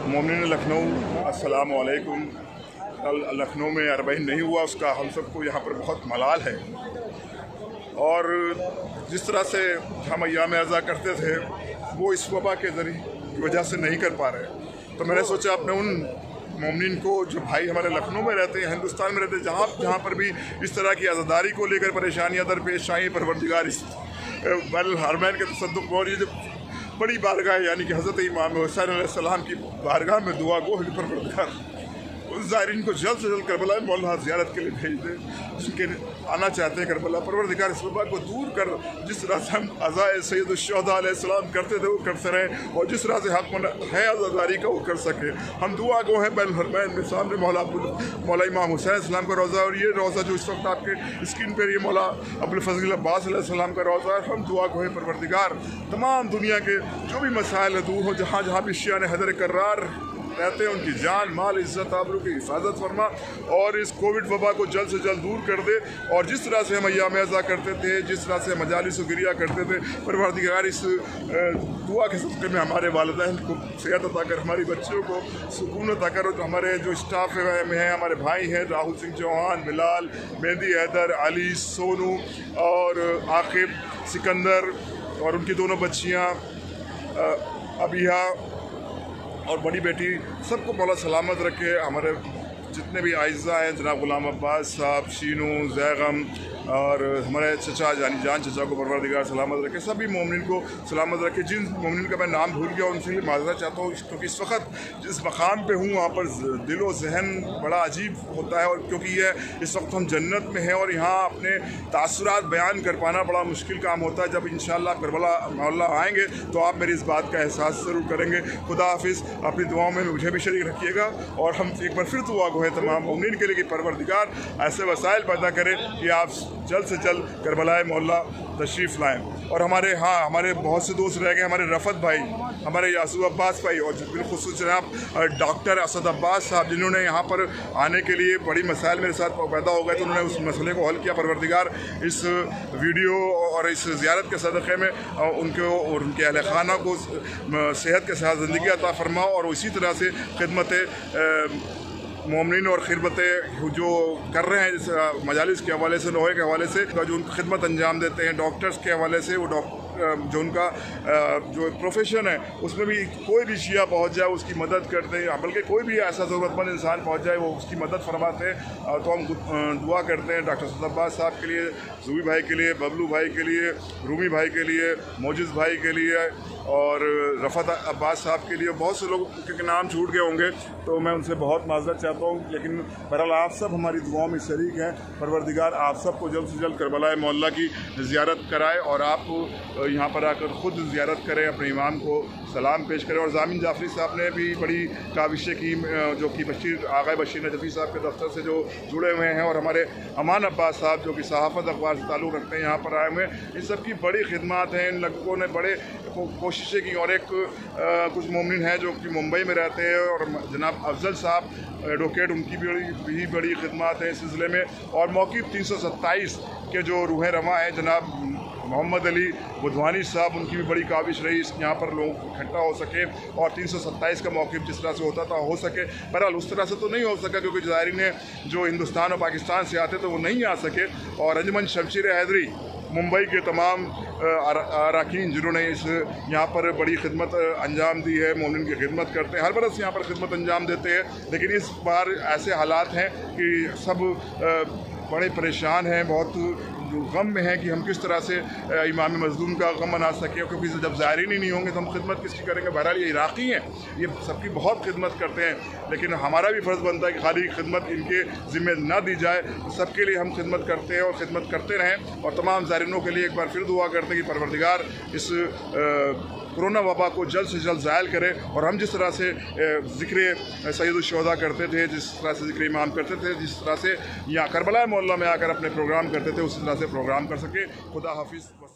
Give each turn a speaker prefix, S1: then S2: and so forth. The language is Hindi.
S1: मोमिन लखनऊ अस्सलाम वालेकुम। कल लखनऊ में अरबईन नहीं हुआ, उसका हम सबको यहाँ पर बहुत मलाल है। और जिस तरह से हम अय्याम अज़ा करते थे वो इस वबा के ज़रिए की वजह से नहीं कर पा रहे। तो मैंने सोचा अपने उन मोमिन को जो भाई हमारे लखनऊ में रहते हैं, हिंदुस्तान में रहते हैं, जहाँ पर भी इस तरह की आज़ादारी को लेकर परेशानियाँ दरपेश आई, परवरदिगार इस हरमैन के तसद्दुक़ और ये जो बड़ी बारगाह यानी कि हज़रत इमाम हुसैन अलैहिस्सलाम की बारगाह में दुआ गो है परवरदिगार उस ज़ायरीन को जल्द से जल्द करबला मौला ज़ियारत के लिए भेज दे, जिनके आना चाहते हैं करबला। परवरदिगार इस वबा को दूर कर, जिस तरह से हम अज़ाए सैयदुश्शुहदा अलैहिस्सलाम करते थे वो करते रहें, और जिस तरह से हक़ है आज़ादारी का वो कर सके। हम दुआ गो हैं बैन हरमैन में सामने मौला इमाम हुसैन सलाम का रोज़ा, और ये रोज़ा जो इस वक्त आपके स्क्रीन पर ये मौला अब्दुल फज़ल अब्बास अलैहिस्सलाम का रोज़ा है। हम दुआ गो हैं परवरदिगार तमाम दुनिया के जो भी मसाइल दूर हो, जहाँ जहाँ भी शियाने हैदर कर्रार रहते हैं उनकी जान माल इज़्ज़त आबरू की हिफाजत फरमा, और इस कोविड वबा को जल्द से जल्द दूर कर दे। और जिस तरह से हम अय्याम अज़ा करते थे, जिस तरह से मजालिस गिरिया करते थे, परवरदिगार इस दुआ के सदक़े में हमारे वालिदैन को सेहत अता कर, हमारी बच्चियों को सुकून अता कर, जो हमारे जो स्टाफ में हैं, हमारे भाई हैं राहुल सिंह चौहान, बिलाल, मेहदी हैदर, अली, सोनू और आकिब, सिकंदर और उनकी दोनों बच्चियाँ अबिहा और बड़ी बेटी, सबको मौला सलामत रखे। हमारे जितने भी आइज़ा हैं, जनाब गुलाम अब्बास साहब, शीनू, जैगम और हमारे चचा जान चचा को परवरदिगार सलामत रखे। सभी मोमिन को सलामत रखे। जिन मोमिन का मैं नाम भूल गया उनसे लिए माज़रत चाहता हूँ, क्योंकि इस वक्त जिस मकाम पे हूँ वहाँ पर दिल व जहन बड़ा अजीब होता है, और क्योंकि ये इस वक्त हम जन्नत में हैं और यहाँ अपने तासुरात बयान कर पाना बड़ा मुश्किल काम होता है। जब इंशाअल्लाह करबला मौला आएँगे तो आप मेरी इस बात का एहसास ज़रूर करेंगे। खुदा हाफिज़, अपनी दुआओं में मुझे भी शरीक रखिएगा। और हम एक बार फिर दुआ गो है तमाम मोमिन के लिए कि परवरदिगार ऐसे वसाइल पैदा करें कि आप जल्द से जल्द करबलाए मौला तशरीफ़ लाएँ। और हमारे बहुत से दोस्त रह गए, हमारे रफ़त भाई, हमारे यासूब अब्बास भाई, और बिलखुसूस जनाब डॉक्टर असद अब्बास साहब, जिन्होंने यहाँ पर आने के लिए बड़ी मसाइल मेरे साथ पैदा हो गए, तो उन्होंने उस मसले को हल किया। परवरदिगार इस वीडियो और इस ज़ियारत के सदक़े में उनको और उनके अहल खाना को सेहत के साथ ज़िंदगी अता फरमाओ, और इसी तरह से खिदमत मोमिन और खिदमतें जो कर रहे हैं, इस मजालिस के हवाले से, लोहे के हवाले से जो उनकी खिदमत अंजाम देते हैं, डॉक्टर्स के हवाले से, वो जो उनका जो प्रोफेशन है उसमें भी कोई भी शिया पहुंच जाए उसकी मदद करते हैं, बल्कि कोई भी ऐसा ज़रूरतमंद इंसान पहुंच जाए वो उसकी मदद फरमाते हैं। तो हम दुआ करते हैं डॉक्टर असद अब्बास साहब के लिए, जूबी भाई के लिए, बबलू भाई के लिए, रूमी भाई के लिए, मोजिज़ भाई के लिए और रफ़त अब्बास साहब के लिए। बहुत से लोग के नाम छूट गए होंगे तो मैं उनसे बहुत माज़रत चाहता हूँ, लेकिन बहरहाल आप सब हमारी दुआओं में शरीक हैं। परवरदिगार आप सबको जल्द से जल्द करबलाए मौला की ज़ियारत कराए, और आप यहाँ पर आकर ख़ुद ज़ियारत करें, अपने इमाम को सलाम पेश करें। और ज़ामिन जाफ़री साहब ने भी बड़ी काविशें की, जो कि आग़ा बशीर नजफ़ी साहब के दफ्तर से जो जुड़े हुए हैं, और हमारे अमान अब्बास साहब जो कि सहाफ़त अखबार से ताल्लुक़ रखते हैं, यहाँ पर आए हुए हैं। इन सब की बड़ी खिदमत हैं, इन लोगों ने बड़े कोशिशें की। और एक कुछ मोमिन हैं जो कि मुंबई में रहते हैं, और जनाब अफजल साहब एडवोकेट, उनकी भी बड़ी खिदमत है इस सिलसिले में। और मौक़िफ़ 327 के जो रूह रवा हैं जनाब मोहम्मद अली बुधवानी साहब, उनकी भी बड़ी काविश रही यहाँ पर लोग इकट्ठा हो सके, और 327 का मौक़िफ़ जिस तरह से होता था हो सके। बहरहाल उस तरह से तो नहीं हो सका, क्योंकि ज़ायरीन जो हिंदुस्तान और पाकिस्तान से आते तो वो नहीं आ सके। और अंजुमन शमशीर हैदरी मुंबई के तमाम अरकान जिन्होंने इस यहाँ पर बड़ी खिदमत अंजाम दी है, मोमिन की खिदमत करते हैं, हर बरस यहाँ पर खिदमत अंजाम देते हैं। लेकिन इस बार ऐसे हालात हैं कि सब बड़े परेशान हैं, बहुत गम में है कि हम किस तरह से इमाम मज़लूम का गम मना सकें, क्योंकि जब ज़ायरीन ही नहीं होंगे तो हम खिदमत किसकी करेंगे। बहरहाल ये इराक़ी हैं, ये सबकी बहुत खिदमत करते हैं, लेकिन हमारा भी फ़र्ज़ बनता है कि खाली खिदमत इनके ज़िम्मे ना दी जाए। सबके लिए हम खिदमत करते हैं और ख़िदमत करते रहें। और तमाम ज़ायरीनों के लिए एक बार फिर दुआ करते हैं कि परवरदिगार इस कोरोना वबा को जल्द से जल्द ज़ायल करे, और हम जिस तरह से ज़िक्र सैयदुश्शुहदा करते थे, जिस तरह से ज़िक्र इमाम करते थे, जिस तरह से यहाँ करबला मौला में आकर अपने प्रोग्राम करते थे, उस तरह से प्रोग्राम कर सके। खुदा हाफिज़।